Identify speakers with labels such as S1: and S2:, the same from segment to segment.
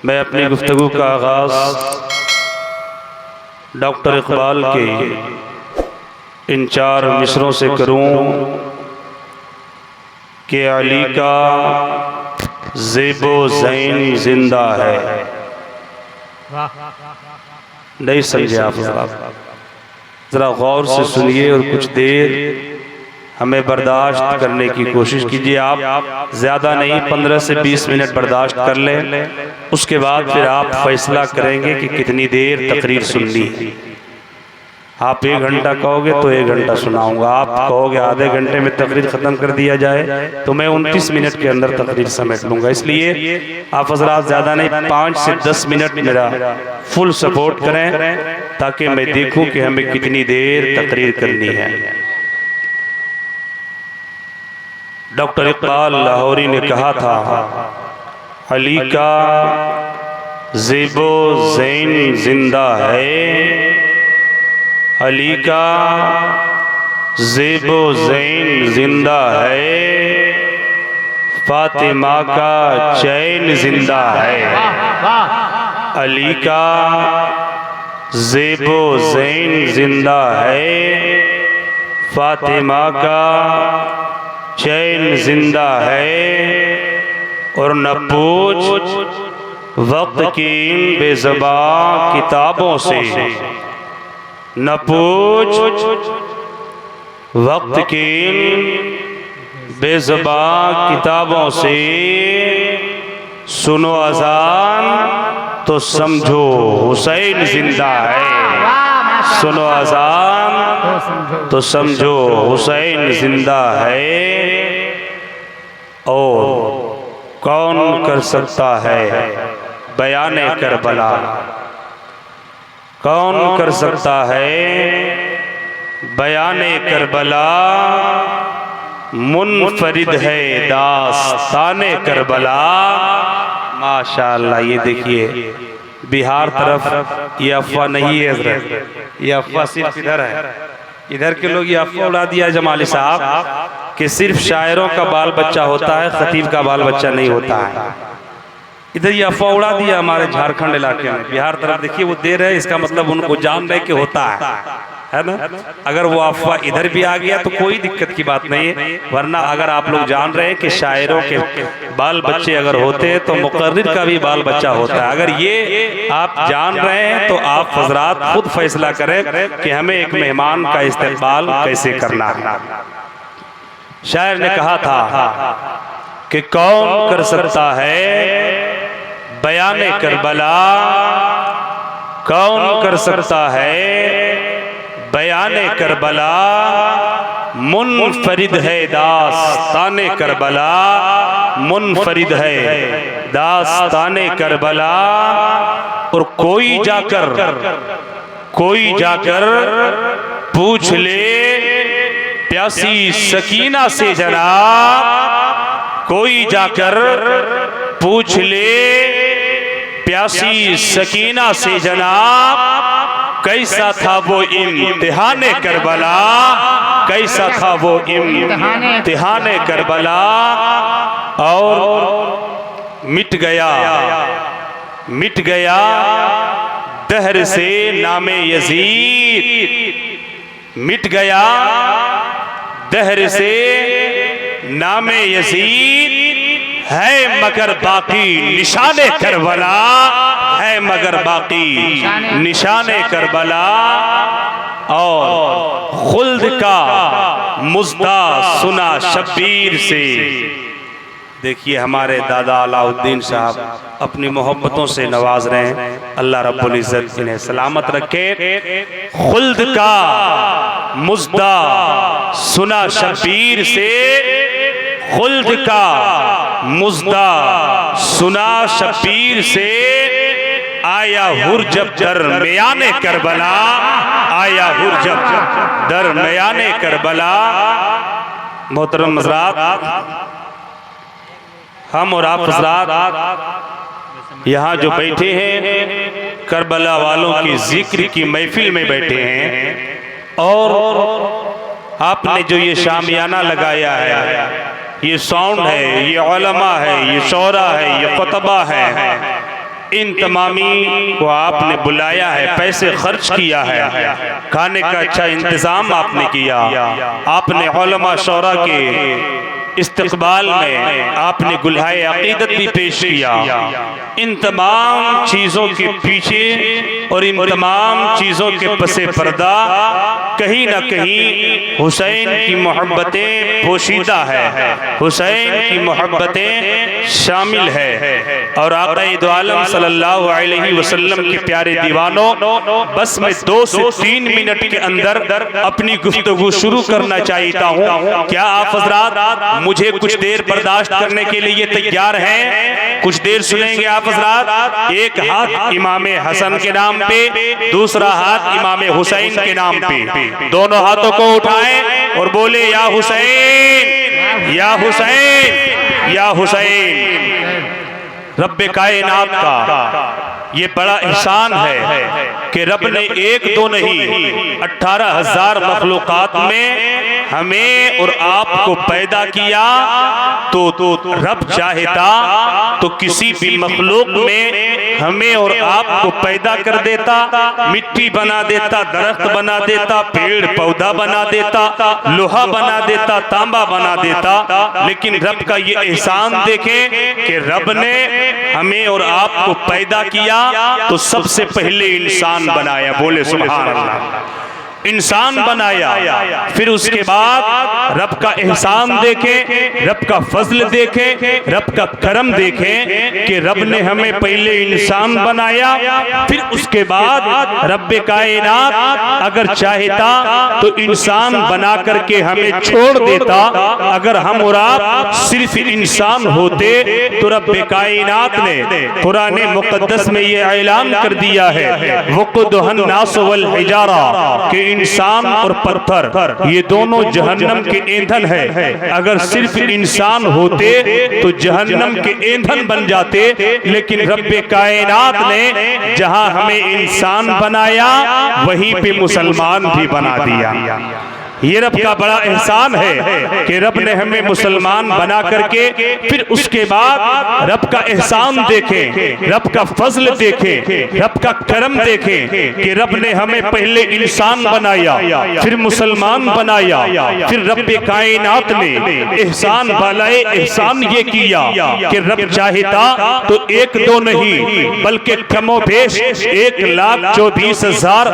S1: मैं अपनी गुफ्तगू का आगाज़ डॉक्टर इकबाल के इन 4 मिसरों से करूं कि अली का ज़ेबो ज़ैन जिंदा है। नहीं समझे आप? ज़रा गौर से सुनिए और कुछ देर हमें बर्दाश्त करने की कोशिश कीजिए। आप ज़्यादा नहीं 15 से 20 मिनट बर्दाश्त कर लें, उसके बाद फिर आप फैसला करेंगे कि कितनी देर तकरीर सुननी है। आप 1 घंटा कहोगे तो 1 घंटा सुनाऊंगा, आप कहोगे आधे घंटे में तकरीर ख़त्म कर दिया जाए तो मैं 29 मिनट के अंदर तकरीर समेट लूँगा। इसलिए आप हज़रात ज़्यादा नहीं 5 से 10 मिनट मेरा फुल सपोर्ट करें ताकि मैं देखूँ कि हमें कितनी देर तकरीर करनी है। डॉक्टर इकबाल लाहौरी ने कहा था, अली का ज़ेबो ज़ैन जिंदा है, अली का ज़ेबो ज़ैन जिंदा है, फातिमा का चैन जिंदा है। अली का ज़ेबो ज़ैन जिंदा है, फातिमा का चैन जिंदा है। और न पूछ वक्त की इन बेज़बां किताबों से, न पूछ वक्त की इन बेज़बां किताबों से, सुनो अज़ान तो समझो हुसैन जिंदा है। सुनो अज़ान तो समझो हुसैन जिंदा है। और कौन कर सकता है बयाने करबला, कौन कर सकता है बयाने करबला, मुनफरिद है दास्ताने करबला। माशाअल्लाह, ये देखिए बिहार तरफ ये अफवाह नहीं है हज़रत, ये अफवाह सिर्फ इधर है। इधर के लोग ये अफवाह उड़ा दिया है जमाली साहब कि सिर्फ शायरों का बाल बच्चा होता है, खतीब का बाल बच्चा नहीं होता है। इधर ये अफवाह उड़ा दिया हमारे झारखंड इलाके में। बिहार तरफ देखिए वो दे रहे, इसका मतलब उनको जान रहे कि होता है ना। अगर वो अफवाह इधर भी आ गया तो कोई दिक्कत की बात नहीं है, वरना अगर आप लोग जान रहे हैं कि शायरों के बाल बच्चे अगर होते हैं तो मुकर्रिर का भी बाल बच्चा होता है। अगर ये आप जान रहे हैं तो आप हज़रात खुद फैसला करें कि हमें एक मेहमान का इस्तेमाल कैसे करना है। शायर ने कहा था कि कौन कर सकता है बयाने करबला, कौन कर सकता है बयाने करबला, मुनफरिद है दास्ताने करबला, मुनफरिद है दास्ताने करबला। और कोई जाकर पूछ ले प्यासी सकीना से जनाब, कोई जाकर पूछ ले प्यासी सकीना से जनाब, कैसा था वो इम्तिहाने करबला, कैसा था वो इम्तिहाने करबला। और मिट गया दहर से नामे यजीद, मिट गया दहर से नामे यजीद, है मगर बाकी निशाने करबला, है मगर बाकी निशाने करबला। और खुल्द का मुज़्दा सुना शब्बीर से। देखिए हमारे दादा अलाउद्दीन साहब अपनी मोहब्बतों से नवाज रहे हैं, अल्लाह रब्बुल इज़्ज़त इन्हें सलामत रखे। खुल्द का मुज़्दा सुना शब्बीर से, खुल्द का मुज़्दा सुना शब्बीर से, आया हुर जब दरमियाने करबला, आया हुर जब दरमियाने करबला। मोहतरम हज़रात, हम और आप हज़रात यहाँ जो बैठे हैं करबला वालों की जिक्र की महफिल में बैठे हैं, और आपने जो ये शामियाना लगाया है, ये साउंड है, ये उलमा है, ये शौरा है, ये खुतबा है, इन तमामी को आपने बुलाया है, पैसे खर्च किया है, खाने का अच्छा इंतजाम आपने किया, आपने उलमा शौरा के इस्तकबाल में आपने गुल्हाए अकीदत भी पेश किया। इन तमाम चीज़ों के पीछे और इन तमाम चीज़ों के पसे पर्दा कहीं ना कहीं हुसैन की मोहब्बतें पोशीदा है, हुसैन की मोहब्बतें शामिल है। और आक़ा दो आलम सल्लल्लाहु अलैहि वसल्लम के प्यारे दीवानों, बस मैं 2 से 3 मिनट के अंदर अपनी गुफ्तगू शुरू करना चाहता हूँ। क्या आप हज़रात मुझे कुछ देर बर्दाश्त करने के लिए तैयार हैं? कुछ देर सुनेंगे आप हज़रात। एक हाथ इमाम हसन के नाम पे, दूसरा हाथ इमाम हुसैन के नाम पे, दोनों हाथों को उठाएं और बोले या हुसैन, या हुसैन, या हुसैन। रब्बे कायनात का ये बड़ा एहसान है कि रब ने एक दो नहीं 18,000 मखलूकात में हमें और आपको पैदा किया। तो रब चाहता तो किसी भी मखलूक में हमें और आपको पैदा कर देता, मिट्टी बना देता, दरख्त बना देता, पेड़ पौधा बना देता, लोहा बना देता, तांबा बना देता। लेकिन रब का ये एहसान देखें कि रब ने हमें और आपको पैदा किया तो सबसे पहले इंसान बनाया। बोले सुभान अल्लाह। इंसान बनाया, फिर उसके बाद रब का एहसान देखें, रब का फजल देखें, रब का करम देखें कि रब ने हमें पहले इंसान बनाया, फिर उसके बाद रब्बे कायनात अगर चाहता तो इंसान बना करके हमें छोड़ देता। अगर हम और आप सिर्फ इंसान होते तो रब्बे कायनात ने कुरान मुक़द्दस में ये ऐलान कर दिया है, वक़ुदुहन नास वल हिजारा, कि इंसान और पत्थर ये दोनों जहन्नम के ईंधन है। अगर सिर्फ इंसान होते तो जहन्नम के ईंधन बन जाते। लेकिन रब्बे कायनात ने जहां हमें इंसान बनाया वहीं पे मुसलमान भी बना दिया। ये रब का बड़ा एहसान है कि रब ने हमें मुसलमान बना करके फिर उसके बाद रब का एहसान देखें, रब का फजल देखें, रब का करम देखें कि रब ने हमें पहले इंसान बनाया, फिर मुसलमान बनाया, फिर रब कायनात ने एहसान भलाए एहसान ये किया कि रब चाहता तो एक दो नहीं बल्कि कमोबेश 1,24,000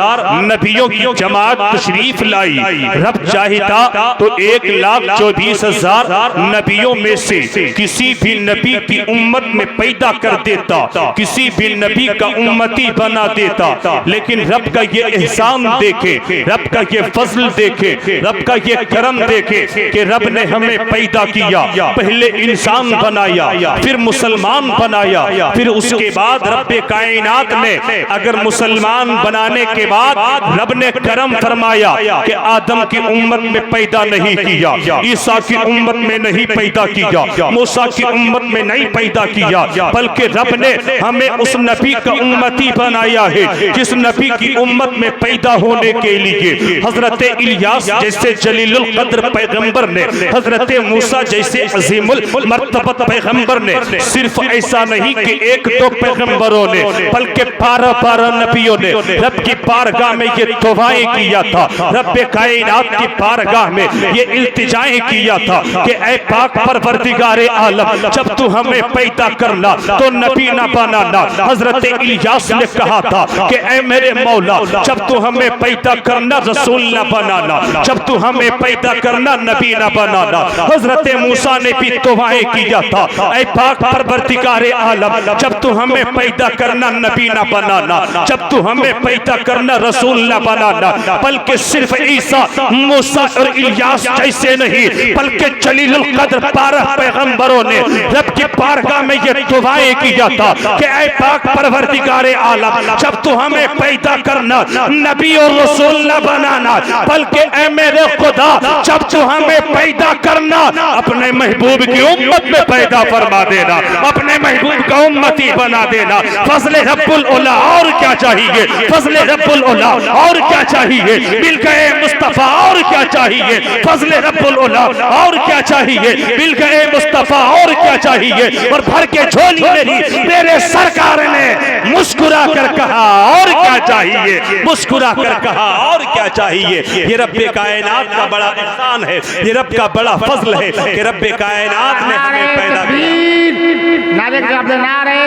S1: नबियों की जमात तशरीफ लाई। रब चाहता तो 1,24,000 नबियों में से किसी भी नबी की उम्मत में पैदा कर देता, किसी भी नबी का उम्मती बना देता। लेकिन रब का ये एहसान देखे, रब का ये फजल देखे, रब का ये करम देखे कि रब ने हमें पैदा किया, पहले इंसान बनाया, फिर मुसलमान बनाया, फिर उसके बाद रब कायनात ने अगर मुसलमान बनाने के बाद रब ने करम फरमाया कि आदम की उम्मत में पैदा नहीं किया, ईसा की उम्मत में नहीं पैदा किया, मूसा की उम्मत में नहीं पैदा किया, बल्कि रब ने हमें उस नबी का उम्मती बनाया है जिस नबी की उम्मत में पैदा होने के लिए हजरत इलियास जैसे जलीलुल कद्र पैगंबर ने, हजरत मूसा जैसे अजीमुल मर्तबत पैगंबर ने, सिर्फ ऐसा नहीं कि एक दो पैगंबरों ने बल्कि 12 नबियों ने रब की बारगाह में ये दुआएं किया था, रब कायनात की बारगाह में ये इल्तिजाएं किया था कि ऐ पाक परवरदिगारे आलम, जब तू हमें पैदा करना तो नबी ना बनाना। हजरत इलियास ने कहा था कि ऐ मेरे मौला, जब तू हमें पैदा करना रसूल ना बनाना, जब तू हमें पैदा करना नबी ना बनाना। हजरत मूसा ने भी दुआएं किया था, ऐ पाक परवरदिगारे आलम, जब तू हमें पैदा करना नबी ना बनाना, जब तू हमें पैदा करना रसूल ना बनाना। बल्कि सिर्फ ईसा, मूसा और इलियास जैसे नहीं बल्कि जलीलुल कद्र 12 पैगंबरों ने रब की बारगाह में ये दुआएं किया था कि ऐ पाक परवरदिगारे आलम, जब तू हमें पैदा करना नबी और रसूल न बनाना, बल्कि ऐ मेरे खुदा, जब तू हमें पैदा करना अपने महबूब की उम्मत में पैदा फरमा देना, अपने महबूब का उम्मती बना देना। फजले रब्बुल उला, और क्या चाहिए? फजले रब्बुल उला, और क्या चाहिए? मिल गए मुस्तफा, और और क्या चाहिए, फजले रब्बुल उला और क्या चाहिए, मिल गए मुस्तफा और क्या चाहिए। और भर के झोली मेरी मेरे सरकार ने मुस्कुरा कर कहा और क्या चाहिए, मुस्कुरा कर कहा और क्या चाहिए। ये रब्बे कायनात का बड़ा एहसान है, ये रब का बड़ा फजल है कि रब्बे कायनात ने हमें पैदा किया।
S2: नारे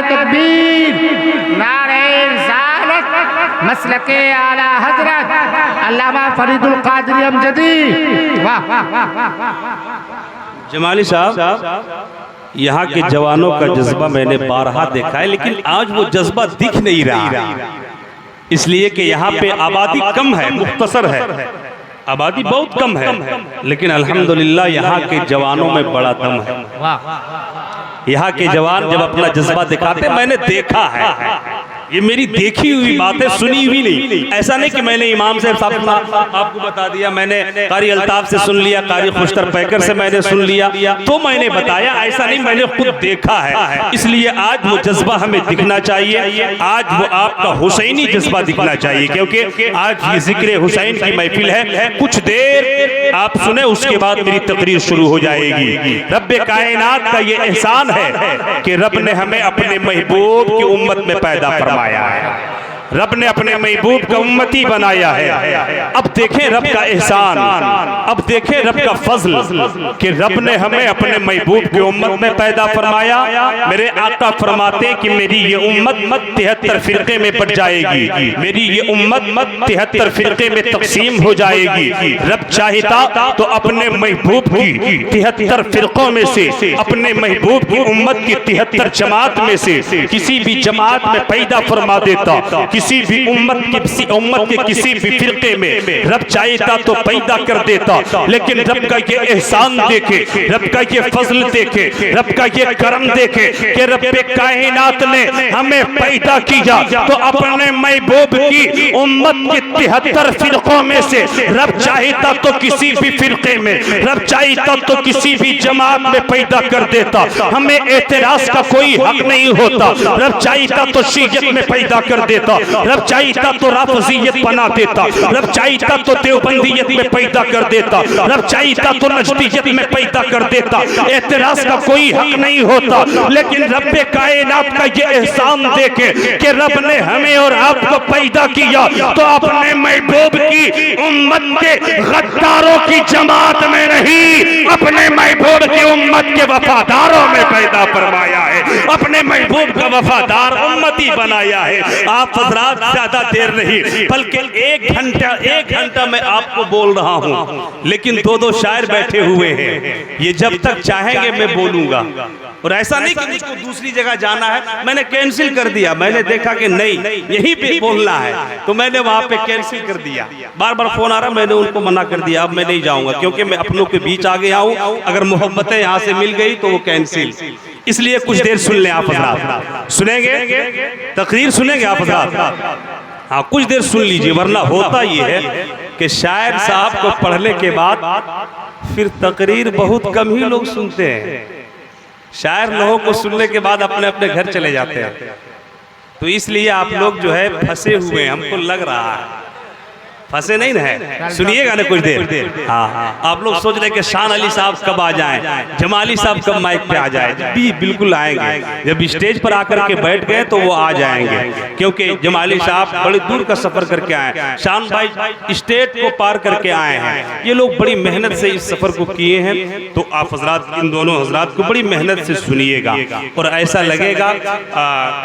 S2: तकबीर, नारे रिसालत, मसलके आला हजरत अल्लामा फरीदुल कादरी अमजदी। वाह वाह वाह।
S1: जमाली साहब, यहाँ के जवानों का जज्बा मैंने बारहा देखा है, लेकिन आज वो जज्बा दिख नहीं रहा, इसलिए कि यहाँ पे आबादी कम है, मुख्तसर है, आबादी बहुत कम है, लेकिन अल्हम्दुलिल्लाह यहाँ के जवानों में बड़ा दम है। यहाँ के जवान जब अपना जज्बा दिखाते, मैंने देखा है, ये मेरी देखी हुई बात है, सुनी हुई नहीं। ऐसा नहीं कि मैंने इमाम साहब आपको बता दिया, मैंने कारी अल्ताफ से सुन लिया, कारी खुशतर पैकर से मैंने सुन लिया तो मैंने बताया, ऐसा नहीं, मैंने खुद देखा है। इसलिए आज वो जज्बा हमें दिखना चाहिए, आज वो आपका हुसैनी जज्बा दिखना चाहिए, क्योंकि आज ये जिक्र हुसैन की महफिल है। कुछ देर आप सुने, उसके बाद मेरी तकरीर शुरू हो जाएगी। रब्बे कायनात का ये एहसान है कि रब ने हमें अपने महबूब की उम्मत में पैदा फरमाया है, रब ने अपने महबूब का उम्मती बनाया है। अब देखें रब का एहसान, अब देखें रब का फजल कि रब ने हमें अपने महबूब की उम्मत में पैदा फरमाया। मेरे आका फरमाते कि मेरी ये उम्मत 73 फिरके में बट जाएगी, मेरी ये उम्मत 73 फिरके में तकसीम हो जाएगी। रब चाहता तो अपने महबूब की 73 फिरकों में से, अपने महबूब की उम्मत की 73 जमात में से किसी भी जमात में पैदा फरमा देता, किसी भी उम्मत के किसी भी फिरके में रब चाहता तो पैदा कर देता। लेकिन रब का ये एहसान देखे, रब का ये फजल देखे, रब का ये करम देखे कि रब्बे कायनात ने हमें पैदा किया तो अपने महबूब की उम्मत के 73 फिरकों में से रब चाहता तो किसी भी फिरके में, रब चाहता तो किसी भी जमात में पैदा कर देता, हमें एतराज का कोई हक नहीं होता। रब चाहता तो शियत में पैदा कर देता, रब चाहता तो राफिजियत बना देता, रब चाहता तो देवबंदियत में पैदा कर देता, रब चाहता तो नजदियत में पैदा कर देता, एतराज का कोई हक नहीं होता। लेकिन रब्बे कायनात का ये एहसान देखे कि रब ने हमें और आपको पैदा किया तो अपने महबूब की उम्मत के गद्दारों की जमात में नहीं, अपने महबूब की उम्मत के वफादारों में पैदा फरमाया है, अपने महबूब का वफादार उम्मती बनाया है। आप हज़रात ज्यादा देर नहीं, बल्कि एक घंटा मैं आपको बोल रहा हूँ, लेकिन दो शायर बैठे हुए हैं, ये जब तक चाहेंगे मैं बोलूंगा। और ऐसा नहीं कि मुझको दूसरी जगह जाना है, मैंने कैंसिल कर दिया, मैंने देखा कि नहीं यहीं पे बोलना है तो मैंने वहां पे कैंसिल कर दिया। बार बार फोन आ रहा, मैंने उनको मना कर दिया, अब मैं नहीं जाऊंगा, क्योंकि मैं अपनों के बीच आ गया हूँ, अगर मोहब्बतें यहाँ से मिल गई तो वो कैंसिल। इसलिए कुछ देर सुन लें आप हज़रात, सुनेंगे तकरीर सुनेंगे आप हज़रात, हाँ कुछ देर सुन लीजिए, वरना होता ये है कि शायर साहब को पढ़ने के बाद फिर तकरीर बहुत कम ही लोग सुनते हैं। शायर लोगों को सुनने के बाद अपने अपने घर चले जाते हैं, तो इसलिए आप लोग जो है फंसे हुए, हमको लग रहा है फंसे नहीं ना है। सुनिएगा ना कुछ देर, हाँ आप लोग सोच रहे कि शान अली साहब कब आ जाएं, जमाली साहब कब माइक पे आ जाए, भी बिल्कुल आएंगे, जब स्टेज पर आकर के बैठ गए तो वो आ जाएंगे, क्योंकि जमाली साहब बड़े दूर का सफर करके आए, शान भाई स्टेट को पार करके आए हैं, ये लोग बड़ी मेहनत से इस सफर को किए हैं। तो आप हजरात इन दोनों हजरात को बड़ी मेहनत से सुनिएगा और ऐसा लगेगा,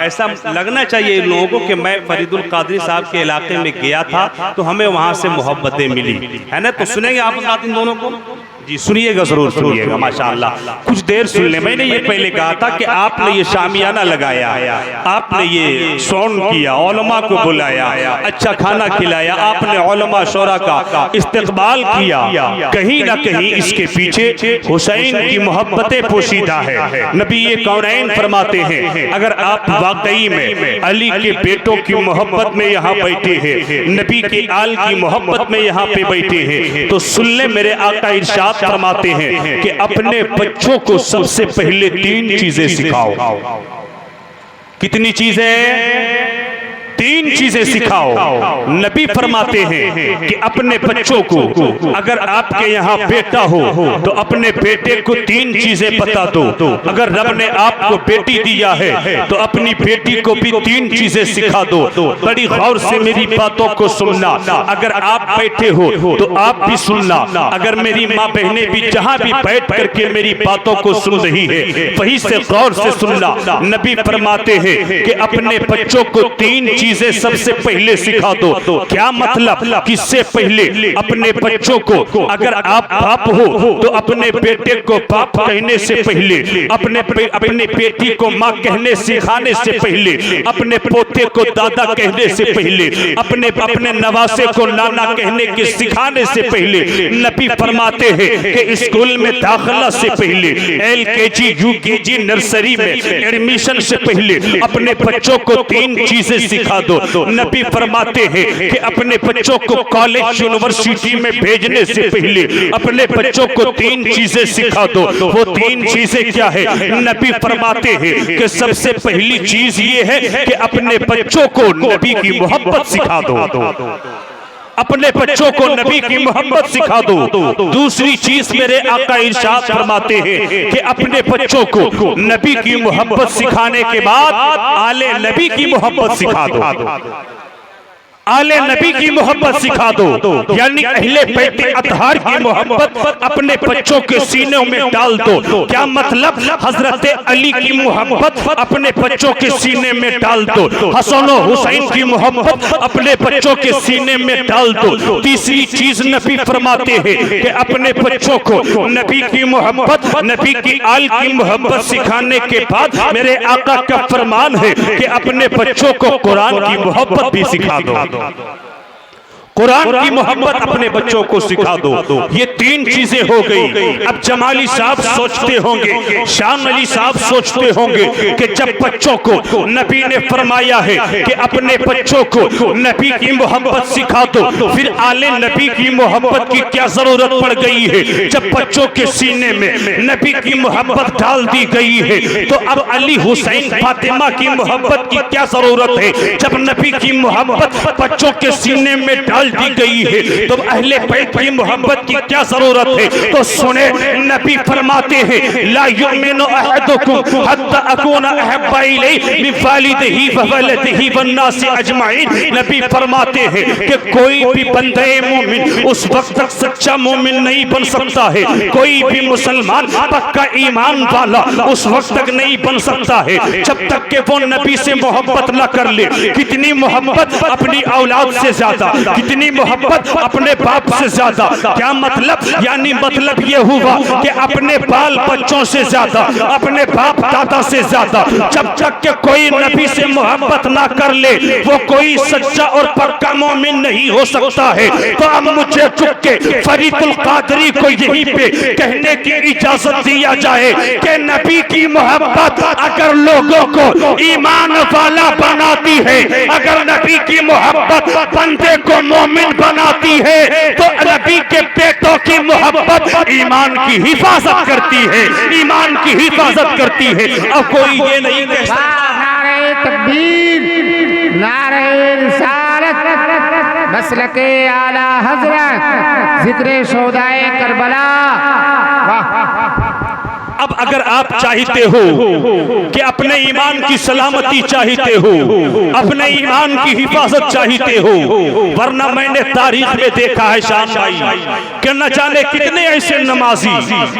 S1: ऐसा लगना चाहिए इन लोगों को कि मैं फरीदुल कादरी साहब के इलाके में गया था तो हमें वहां से मोहब्बतें मिली है ना। तो सुनेंगे आप साथ इन दोनों को, जी सुनिएगा, जरूर सुनिएगा, माशाअल्लाह कुछ देर सुन ले। मैंने ये पहले कहा था कि आपने ये शामियाना लगाया, आपने ये साउंड किया, उलमा को बुलाया, अच्छा खाना खिलाया, आपने उलमा शोरा का इस्तकबाल किया, कहीं ना कहीं इसके पीछे हुसैन की मोहब्बतें पोशीदा है। नबी ये कौनैन फरमाते हैं, अगर आप वाकई में अली के बेटों की मोहब्बत में यहाँ बैठे हैं, नबी के आल की मोहब्बत में यहाँ पे बैठे हैं, तो सुन ले मेरे आका इरशाद फरमाते हैं कि अपने बच्चों को सबसे पहले 3 चीजें सिखाओ। कितनी चीजें? तीन चीजें सिखाओ। नबी फरमाते हैं कि अपने बच्चों को, अगर आपके यहाँ बेटा हो तो अपने बेटे को तीन चीजें बता दो। अगर रब ने आपको बेटी दिया है तो अपनी बेटी को भी तीन चीजें सिखा दो। बड़ी गौर से मेरी बातों को सुनना। अगर आप बैठे हो तो आप भी सुनना। अगर मेरी माँ बहनें भी जहाँ भी बैठ करके मेरी बातों को सुन रही है वहीं से गौर से सुनना। नबी फरमाते हैं कि अपने बच्चों को तीन चीजें सबसे पहले सिखा दो। क्या मतलब? किससे पहले? अपने बच्चों को, अगर आप बाप हो तो अपने बेटे को बाप कहने से पहले, अपने बेटी को माँ कहने सिखाने से पहले, अपने पोते को दादा कहने से पहले, अपने नवासे को नाना कहने के सिखाने से पहले, नबी फरमाते हैं कि स्कूल में दाखिला से पहले, LKG UKG नर्सरी में एडमिशन से पहले अपने बच्चों को तीन चीजें सिखा दो। नबी फरमाते हैं कि अपने बच्चों को कॉलेज यूनिवर्सिटी में भेजने से पहले अपने बच्चों को तीन चीजें सिखा दो। वो तीन चीजें क्या है? नबी फरमाते हैं कि सबसे पहली चीज ये है कि अपने बच्चों को नबी की मोहब्बत सिखा दो। अपने बच्चों को नबी की मोहब्बत सिखा दो। दूसरी चीज मेरे आका इरशाद फरमाते हैं कि अपने बच्चों को नबी की मोहब्बत सिखाने के बाद आले नबी की मोहब्बत सिखा दो। आले नबी की मोहब्बत सिखा दो, यानी अहले बैत अतहार की मोहब्बत अपने बच्चों के सीनों में डाल दो। क्या मतलब? हजरत अली की मोहब्बत अपने बच्चों के सीने में डाल दो। हसन और हुसैन की मोहब्बत अपने बच्चों के सीने में डाल दो। तीसरी चीज नबी फरमाते हैं कि अपने बच्चों को नबी की मोहब्बत, नबी की आल की मोहब्बत सिखाने के बाद मेरे आका का फरमान है कि अपने बच्चों को कुरान की मोहब्बत भी सिखा दो। कुरान की मोहब्बत अपने बच्चों को सिखा दो। ये तीन चीजें हो गई। अब जमाली साहब सोचते होंगे, शान अली साहब सोचते होंगे कि जब बच्चों को नबी ने फरमाया है कि अपने बच्चों को नबी की मोहब्बत सिखा दो, फिर आले नबी की मोहब्बत की क्या जरूरत पड़ गई है? जब बच्चों के सीने में नबी की मोहब्बत डाल दी गई है तो अब अली हुसैन फातिमा की मोहब्बत की क्या जरूरत है? जब नबी की मोहब्बत बच्चों के सीने में डाल दी गई है तो अहले बैत की मोहब्बत की क्या जरूरत है? तो सुने, नबी फरमाते हैं ला युमिनु अहदुकुम हत्ता अकूना अहब्बा इलैहि मिन वालिदिही व वलदिही वन नासि अजमाइन। नबी फरमाते हैं कि कोई भी बंदे मोमिन उस वक्त तक सच्चा मोमिन नहीं बन सकता है, कोई भी मुसलमान पक्का ईमान वाला उस वक्त तक नहीं बन सकता है जब तक कि वो नबी से मोहब्बत न कर ले। कितनी मोहब्बत? अपनी औलाद से ज्यादा। कितनी मोहब्बत? अपने बाप से ज्यादा। क्या मतलब? यानी मतलब ये हुआ कि अपने बाल बच्चों से ज्यादा, अपने बाप दादा से ज्यादा। जब तक के कोई नबी से मोहब्बत ना कर ले वो कोई सच्चा और पक्का मोमिन नहीं हो सकता है। तो अब मुझे चुप के फरीदुल कादरी को यहीं पे कहने की इजाजत दिया जाए कि नबी की मोहब्बत अगर लोगों को ईमान वाला बनाती है, अगर नबी की मोहब्बत बंदे को मोमिन बनाती है तो नबी के बेटों की मोहब्बत ईमान की हिफाजत करती है, ईमान की हिफाजत करती है। अब कोई ये नहीं कह सकता
S2: नारे तकबीर, नारे रिसालत, मसलके आला हजरत, जिक्र शोदाए करबला।
S1: अब अगर आप चाहते हो कि अपने ईमान की सलामती चाहते हो, अपने ईमान की हिफाजत चाहते हो, वरना मैंने तारीख में देखा है शान भाई कि न जाने कितने ऐसे नमाजी,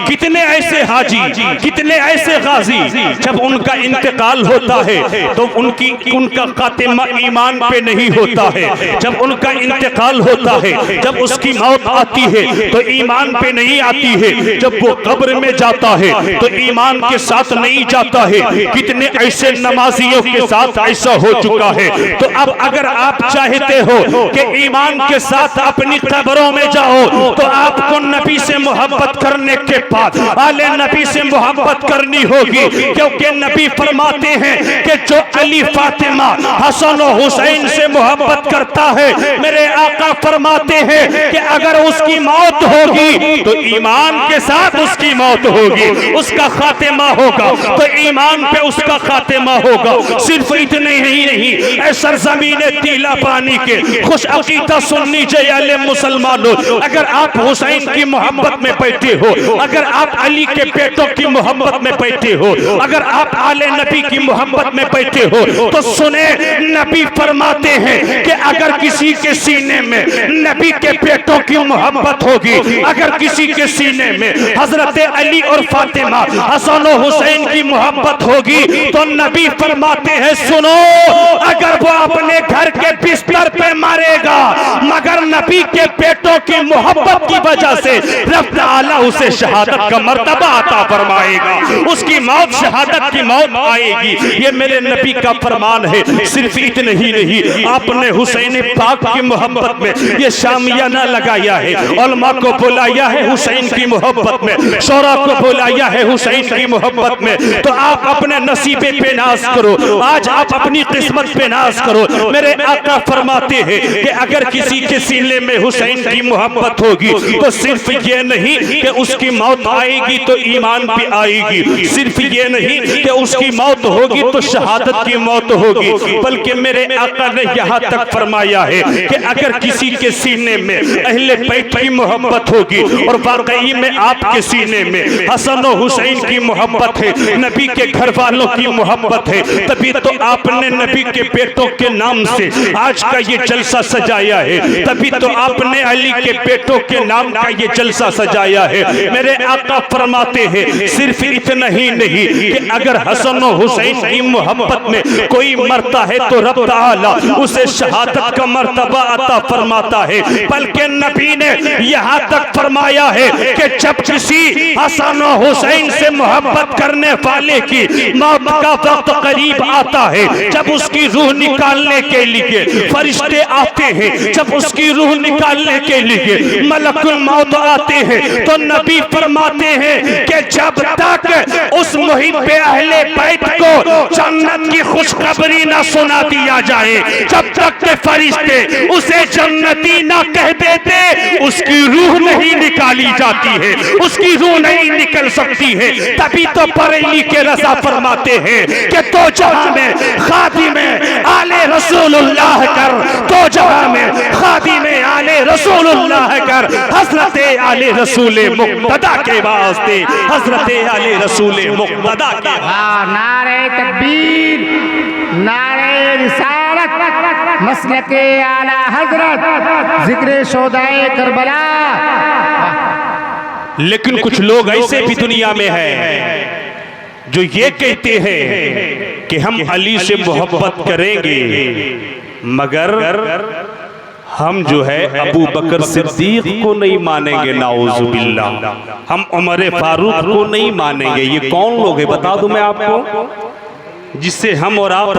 S1: कितने ऐसे हाजी, कितने ऐसे गाजी, जब उनका इंतकाल होता है तो उनका खातिमा ईमान पे नहीं होता है। जब उनका इंतकाल होता है, जब उसकी मौत आती है तो ईमान पे नहीं आती है। जब वो कब्र में जाता है तो ईमान के साथ नहीं जाता है। कितने ऐसे नमाजियों के साथ ऐसा हो चुका है। तो अब अगर आप चाहते हो कि ईमान के साथ अपनी कब्रों में जाओ तो आपको नबी से मोहब्बत करने के बाद आले नबी से मोहब्बत करनी होगी, क्योंकि नबी फरमाते हैं कि जो अली फातिमा हसन और हुसैन से मोहब्बत करता है, मेरे आका फरमाते हैं कि अगर उसकी मौत होगी तो ईमान के साथ उसकी मौत होगी, उसका खातिमा होगा तो ईमान पे उसका खातिमा होगा। सिर्फ इतने ही नहीं ऐ सरजमीन तीला पानी के खुश अकीदा सुन्नी जयाले मुसलमानों, अगर आप हुसैन की मोहब्बत में बैठे हो, अगर आप अली के बेटों की मोहब्बत में बैठे हो, अगर आप आले नबी की मोहब्बत में बैठे हो, तो सुने नबी फरमाते हैं कि अगर किसी के सीने में नबी के बेटों की मोहब्बत होगी, अगर किसी के सीने में हजरत अली और फातिमा हसन और हुसैन की मोहब्बत होगी, तो नबी फरमाते हैं सुनो, अगर वो अपने घर के बिस्तर पे मरेगा मगर नबी के बेटों की मोहब्बत की वजह से रब ताला उसे शहादत का मर्तबा अता फरमाएगा, उसकी मौत शहादत की मौत आएगी। ये मेरे नबी का फरमान है। सिर्फ इतने ही नहीं, आपने हुसैन पाक की मोहब्बत में ये शामियाना लगाया है, उलमा को बुलाया है हुसैन की मोहब्बत में, शोरा को बुलाया है हुसैन की मोहब्बत में। तो आप अपने नसीबे पे नाज करो, आज आप अपनी किस्मत पे नाज करो। मेरे आका फरमाते हैं कि अगर किसी के सीने में हुसैन की मोहब्बत होगी तो सिर्फ ये नहीं कि उसकी मौत आएगी तो ईमान पे आएगी, सिर्फ ये नहीं कि उसकी मौत होगी तो शहादत की मौत होगी, बल्कि मेरे आका ने यहाँ तक फरमाया है कि अगर किसी के सीने में अहले बैत की मोहब्बत होगी और वाकई में आपके सीने में हसन और हुसैन की मोहब्बत है, नबी के घर वालों की मोहब्बत है, तभी तो आपने नबी के बेटों के नाम से आज का ये जलसा सजाया है, तभी तो आपने अली के बेटों के नाम का ये जलसा सजाया है। मेरे आका फरमाते हैं सिर्फ इतना ही नहीं कि अगर हसन और हुसैन की मोहब्बत में कोई मरता है तो रब ताला उसे शहादत का मर्तबा अता फरमाता है, बल्कि नबी ने यहाँ तक फरमाया है कि जब किसी हसन और हुसैन से मोहब्बत करने वाले की मौत का वक्त करीब आता है, जब उसकी रूह निकालने के लिए फरिश्ते आते हैं, जब उसकी रूह निकालने के लिए मलकुल मौत आते हैं, तो नबी फरमाते हैं कि जब तक उस मुहिब्बे अहले बैत को जन्नत की खुशखबरी ना सुना दिया जाए, जब तक के फरिश्ते उसे जन्नती ना कह देते, उसकी रूह नहीं निकाली जाती है, उसकी रूह नहीं निकल सकती है। तभी तो बरेली के रज़ा फरमाते हैं कि तो जहां में खादिमे आले रसूलुल्लाह कर, तो जहां में खादिमे आले रसूलुल्लाह कर, हजरत आले रसूल मुक्तदा के वास्ते, हजरत आले रसूल मुक्तदा के।
S2: नारे तकबीर, नारे रिसालत, मसलके आला हजरत, जिक्र शोदाए करबला।
S1: लेकिन कुछ लोग ऐसे भी दुनिया में हैं जो ये कहते हैं कि हम अली से मोहब्बत करेंगे मगर हम जो है अबू बकर सिद्दीक को नहीं मानेंगे, नाउजुबिल्लाह, हम उमर फारूक को नहीं मानेंगे। ये कौन लोग हैं बता दूं मैं आपको, जिससे हम और आप